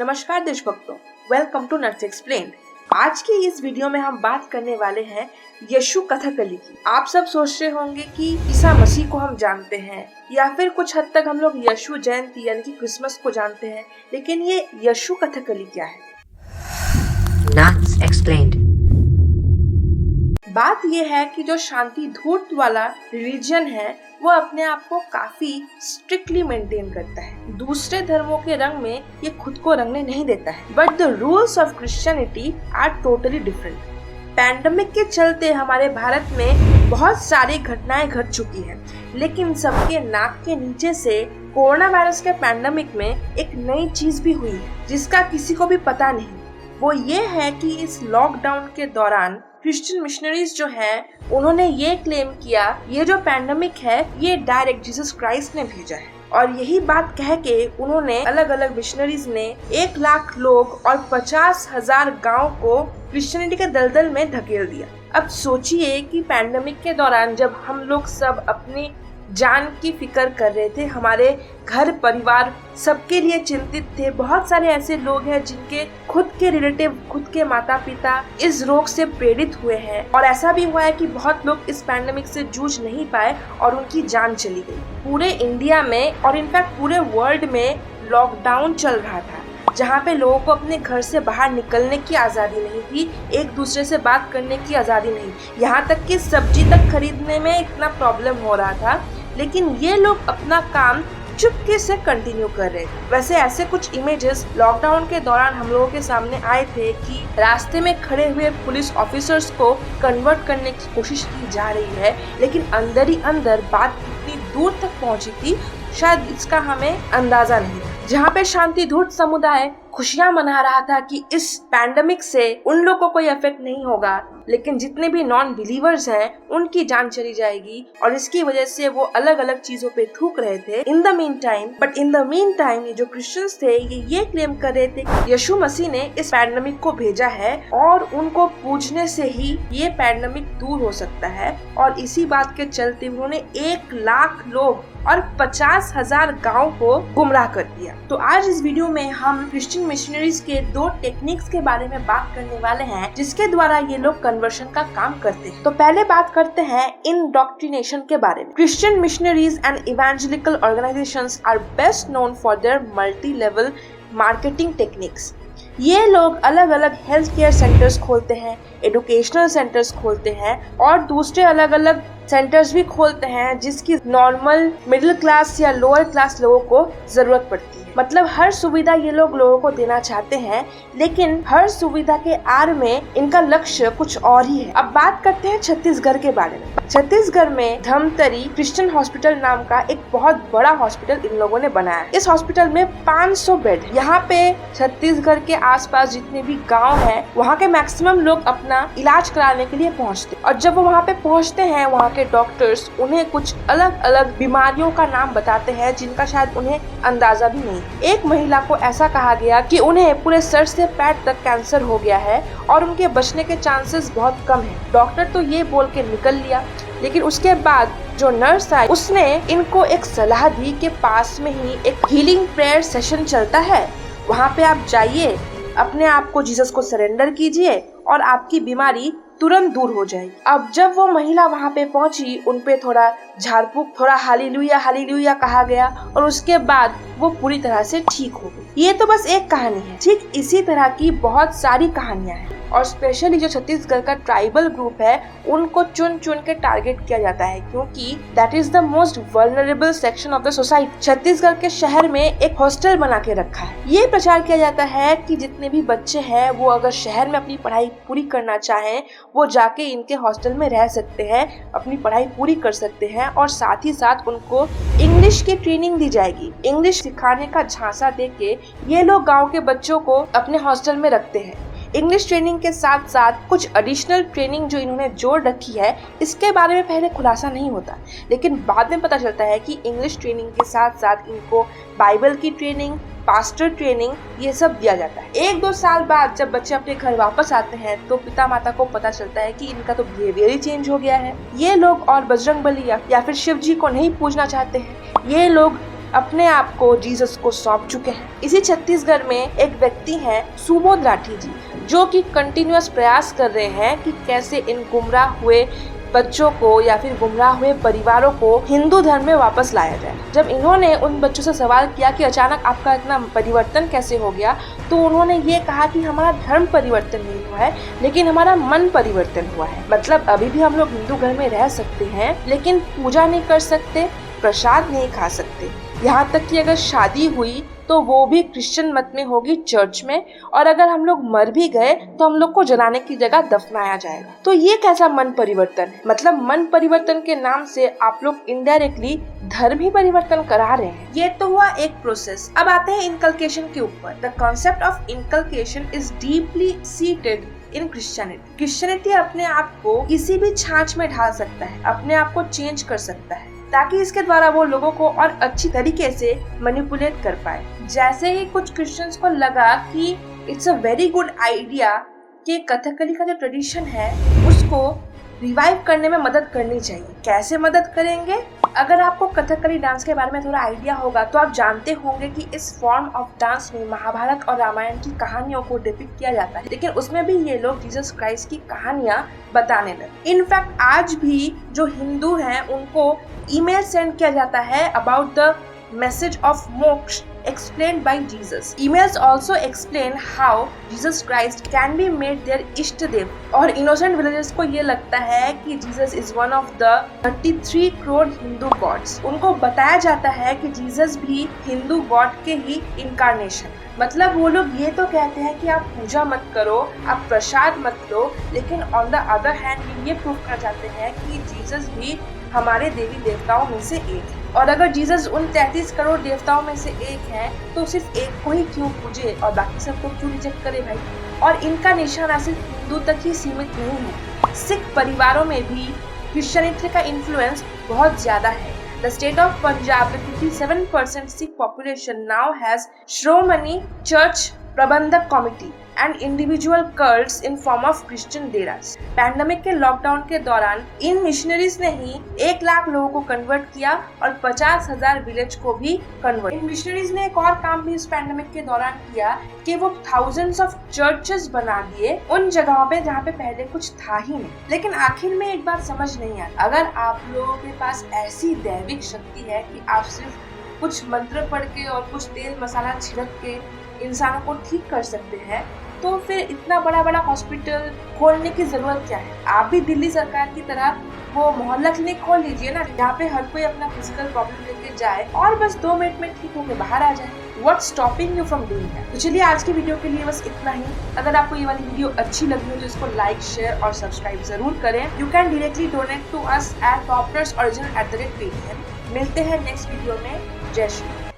नमस्कार देशभक्तों, welcome to nuts explained. आज की इस वीडियो में हम बात करने वाले हैं यीशु कथकली की। आप सब सोच रहे होंगे कि ईसा मसीह को हम जानते हैं या फिर कुछ हद तक हम लोग यीशु जयंती यानी कि क्रिसमस को जानते हैं, लेकिन ये यीशु कथकली क्या है? Nuts explained. बात ये है कि जो शांति धूर्त वाला रिलीजन है वो अपने आप को काफी स्ट्रिक्टली मेंटेन करता है। दूसरे धर्मों के रंग में ये खुद को रंगने नहीं देता है। But the rules of Christianity are totally different. Pandemic के चलते हमारे भारत में बहुत सारी घटनाएं घट चुकी हैं, लेकिन सबके नाक के नीचे से कोरोना वायरस के पैंडेमिक में एक नई चीज भी हुई है जिसका किसी को भी पता नहीं। वो ये है कि इस लॉकडाउन के दौरान क्रिश्चियन मिशनरीज जो हैं उन्होंने ये क्लेम किया ये जो पैंडेमिक है ये डायरेक्ट जीसस क्राइस्ट ने भेजा है, और यही बात कह के उन्होंने अलग अलग मिशनरीज ने 1 लाख लोग और 50,000 गांव को क्रिश्चियनिटी के दलदल में धकेल दिया। अब सोचिए कि पैंडेमिक के दौरान जब हम लोग सब अपनी जान की फिक्र कर रहे थे, हमारे घर परिवार सबके लिए चिंतित थे। बहुत सारे ऐसे लोग हैं जिनके खुद के रिलेटिव, खुद के माता पिता इस रोग से पीड़ित हुए हैं, और ऐसा भी हुआ है कि बहुत लोग इस पैंडेमिक से जूझ नहीं पाए और उनकी जान चली गई। पूरे इंडिया में और इनफैक्ट पूरे वर्ल्ड में लॉकडाउन चल रहा था, जहाँ पे लोगों को अपने घर से बाहर निकलने की आज़ादी नहीं थी, एक दूसरे से बात करने की आज़ादी नहीं, यहाँ तक कि सब्जी तक खरीदने में इतना प्रॉब्लम हो रहा था, लेकिन ये लोग अपना काम चुपके से कंटिन्यू कर रहे थे। वैसे ऐसे कुछ इमेजेस लॉकडाउन के दौरान हम लोगों के सामने आए थे कि रास्ते में खड़े हुए पुलिस ऑफिसर्स को कन्वर्ट करने की कोशिश की जा रही है, लेकिन अंदर ही अंदर बात कितनी दूर तक पहुंची थी शायद इसका हमें अंदाजा नहीं। जहाँ पे शांति धूर्त समुदाय खुशियां मना रहा था कि इस पैंडेमिक से उन लोगों को कोई इफेक्ट नहीं होगा, लेकिन जितने भी नॉन बिलीवर्स हैं उनकी जान चली जाएगी, और इसकी वजह से वो अलग अलग चीजों पे थूक रहे थे। इन द मीन टाइम ये जो क्रिश्चियंस थे ये क्लेम कर रहे थे कि यीशु मसीह ने इस पैंडेमिक को भेजा है और उनको पूजने से ही ये पैंडेमिक दूर हो सकता है, और इसी बात के चलते उन्होंने 1 लाख लोग और 50,000 गाँव को गुमराह कर दिया। तो आज इस वीडियो में हम क्रिश्चियन मिशनरीज के 2 टेक्निक्स के बारे में बात करने वाले हैं जिसके द्वारा ये लोग कन्वर्शन का काम करते हैं। तो पहले बात करते हैं इंडोक्ट्रिनेशन के बारे में। Christian missionaries and evangelical organisations are best known for their multi level marketing techniques. ये लोग अलग अलग हेल्थ केयर सेंटर्स खोलते हैं, एजुकेशनल सेंटर्स खोलते हैं और दूसरे अलग अलग सेंटर्स भी खोलते हैं जिसकी नॉर्मल मिडिल क्लास या लोअर क्लास लोगों को जरूरत पड़ती है। मतलब हर सुविधा ये लोग लोगों को देना चाहते हैं, लेकिन हर सुविधा के आड़ में इनका लक्ष्य कुछ और ही है। अब बात करते हैं छत्तीसगढ़ के बारे में। छत्तीसगढ़ में धमतरी क्रिश्चियन हॉस्पिटल नाम का एक बहुत बड़ा हॉस्पिटल इन लोगों ने बनाया। इस हॉस्पिटल में 500 बेड। यहाँ पे छत्तीसगढ़ के आसपास जितने भी गांव हैं, वहाँ के मैक्सिमम लोग अपना इलाज कराने के लिए पहुँचते, और जब वो वहाँ पे पहुँचते हैं वहाँ के डॉक्टर्स उन्हें कुछ अलग अलग बीमारियों का नाम बताते हैं जिनका शायद उन्हें अंदाजा भी नहीं। एक महिला को ऐसा कहा गया कि उन्हें पूरे सर से पैर तक कैंसर हो गया है और उनके बचने के चांसेस बहुत कम हैं। डॉक्टर तो ये बोल के निकल लिया, लेकिन उसके बाद जो नर्स आई उसने इनको एक सलाह दी कि पास में ही एक हीलिंग प्रेयर सेशन चलता है, वहाँ पे आप जाइए, अपने आप को जीसस को सरेंडर कीजिए और आपकी बीमारी तुरंत दूर हो जाएगी। अब जब वो महिला वहाँ पे पहुंची, उनपे थोड़ा झाड़फूक, थोड़ा हालेलुया हालेलुया कहा गया और उसके बाद वो पूरी तरह से ठीक हो गई। ये तो बस एक कहानी है, ठीक इसी तरह की बहुत सारी कहानियां हैं, और स्पेशली जो छत्तीसगढ़ का ट्राइबल ग्रुप है उनको चुन चुन के टारगेट किया जाता है, क्योंकि that is the most vulnerable section of the society. Chhattisgarh के शहर में एक हॉस्टल बना के रखा है। ये प्रचार किया जाता है कि जितने भी बच्चे हैं वो अगर शहर में अपनी पढ़ाई पूरी करना चाहें वो जाके इनके हॉस्टल में रह सकते हैं, अपनी पढ़ाई पूरी कर सकते हैं, और साथ ही साथ उनको इंग्लिश की ट्रेनिंग दी जाएगी। इंग्लिश सिखाने का झांसा देके ये लोग गाँव के बच्चों को अपने हॉस्टल में रखते हैं। इंग्लिश ट्रेनिंग के साथ साथ कुछ एडिशनल ट्रेनिंग जो इन्होंने जोड़ रखी है, इसके बारे में पहले खुलासा नहीं होता, लेकिन बाद में पता चलता है कि इंग्लिश ट्रेनिंग के साथ साथ इनको बाइबल की ट्रेनिंग, पास्टर ट्रेनिंग, ये सब दिया जाता है। 1-2 साल बाद जब बच्चे अपने घर वापस आते हैं तो पिता माता को पता चलता है कि इनका तो बिहेवियर ही चेंज हो गया है। ये लोग और बजरंगबली या फिर शिव जी को नहीं पूजना चाहते हैं, ये लोग अपने आप को जीसस को सौंप चुके हैं। इसी छत्तीसगढ़ में एक व्यक्ति हैं सुबोध राठी जी, जो कि कंटिन्यूअस प्रयास कर रहे हैं कि कैसे इन गुमराह हुए बच्चों को या फिर गुमराह हुए परिवारों को हिंदू धर्म में वापस लाया जाए। जब इन्होंने उन बच्चों से सवाल किया कि अचानक आपका इतना परिवर्तन कैसे हो गया, तो उन्होंने ये कहा कि हमारा धर्म परिवर्तन नहीं हुआ है, लेकिन हमारा मन परिवर्तन हुआ है। मतलब अभी भी हम लोग हिंदू घर में रह सकते हैं, लेकिन पूजा नहीं कर सकते, प्रसाद नहीं खा सकते, यहाँ तक कि अगर शादी हुई तो वो भी क्रिश्चियन मत में होगी, चर्च में, और अगर हम लोग मर भी गए तो हम लोग को जलाने की जगह दफनाया जाएगा। तो ये कैसा मन परिवर्तन है? मतलब मन परिवर्तन के नाम से आप लोग इनडायरेक्टली धर्म ही परिवर्तन करा रहे हैं। ये तो हुआ एक प्रोसेस। अब आते हैं इनकल्केशन के ऊपर। The concept of inculcation is deeply seated in Christianity. Christianity अपने आप को किसी भी छाछ में ढाल सकता है, अपने आप को चेंज कर सकता है, ताकि इसके द्वारा वो लोगों को और अच्छी तरीके से मैनिपुलेट कर पाए। जैसे ही कुछ क्रिश्चियंस को लगा कि it's a very good idea कि कथकली का जो ट्रेडिशन है उसको रिवाइव करने में मदद करनी चाहिए। कैसे मदद करेंगे? अगर आपको कथकली डांस के बारे में थोड़ा आइडिया होगा तो आप जानते होंगे कि इस फॉर्म ऑफ डांस में महाभारत और रामायण की कहानियों को डिपिक्ट किया जाता है, लेकिन उसमें भी ये लोग जीसस क्राइस्ट की कहानियां बताने लगे। इनफैक्ट आज भी जो हिंदू हैं उनको ईमेल सेंड किया जाता है about the message of moksha explained by Jesus. Emails also explain how Jesus Christ can be made their Ishtadev. और innocent villagers को ये लगता है कि Jesus is one of the 33 crore Hindu gods. उनको बताया जाता है कि Jesus भी हिंदू गॉड के ही incarnation। मतलब वो लोग ये तो कहते हैं कि आप पूजा मत करो, आप प्रसाद मत लो, लेकिन ऑन द अदर हैंड ये प्रूव कर जाते हैं कि जीसस भी हमारे देवी देवताओं में से एक है। और अगर जीसस उन 33 करोड़ देवताओं में से एक है तो सिर्फ एक को ही क्यों पूजे और बाकी सबको क्यों रिजेक्ट करे भाई? और इनका निशाना सिर्फ हिंदू तक ही सीमित नहीं है, सिख परिवारों में भी क्रिश्चियनिटी का इन्फ्लुएंस बहुत ज्यादा है। The state of Punjab with 57% Sikh population now has Shromani Church Prabandhak Committee and individual cults in form of Christian deras. Pandemic के लॉकडाउन के दौरान इन मिशनरीज ने ही 1 लाख लोगों को कन्वर्ट किया और 50,000 विलेज को भी कन्वर्ट। इन मिशनरीज ने एक और काम भी इस पैंडेमिक के दौरान किया कि वो थाउजेंड्स ऑफ चर्चेस बना दिए उन जगहों पे जहाँ पे पहले कुछ था ही नहीं। लेकिन आखिर में एक बात समझ नहीं आती, अगर आप लोगों के पास ऐसी दैविक शक्ति है कि आप सिर्फ कुछ मंत्र पढ़ के और कुछ तेल मसाला छिड़क के इंसानों को ठीक कर सकते हैं, तो फिर इतना बड़ा बड़ा हॉस्पिटल खोलने की जरूरत क्या है? आप भी दिल्ली सरकार की तरह वो मोहल्ला क्लिनिक खोल लीजिए ना, जहाँ पे हर कोई अपना फिजिकल प्रॉब्लम लेके जाए और बस 2 मिनट में ठीक होकर बाहर आ जाए। What's stopping you from doing that? तो चलिए आज की वीडियो के लिए बस इतना ही। अगर आपको ये वाली वीडियो अच्छी लगी हो तो इसको लाइक, शेयर और सब्सक्राइब जरूर करें। You can directly donate to us at topnersorigin@paytm। मिलते हैं नेक्स्ट वीडियो में। जय श्री।